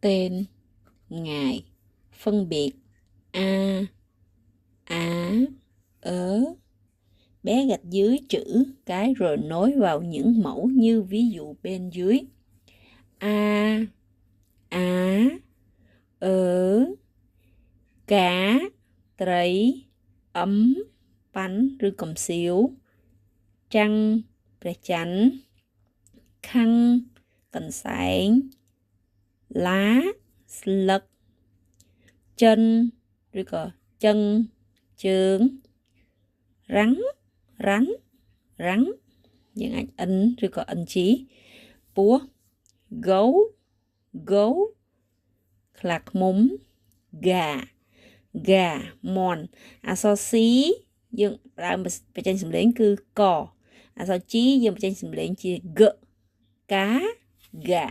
tên, ngày, phân biệt a, á, ớ. Bé gạch dưới chữ cái rồi nối vào những mẫu như ví dụ bên dưới. A, á, ớ, cá,ត្រី ấm, bánh,ឬcầm xíu, trăng,ព្រះច័ន្ទ khăn, cành sáng, lá,ស្លឹក chân,ឬក៏chân, chướng, rắn, rắn, rắn, យើងអាច n ឬក៏ ng, ពស់ gấu, gấu, ខ្លាឃ្មុំ gà, gà, មាន់ អក្សរ C យើងប្រើបញ្ចេញសំឡេងគឺ ក អក្សរ G យើងបញ្ចេញសំឡេងជា g, cá, gà.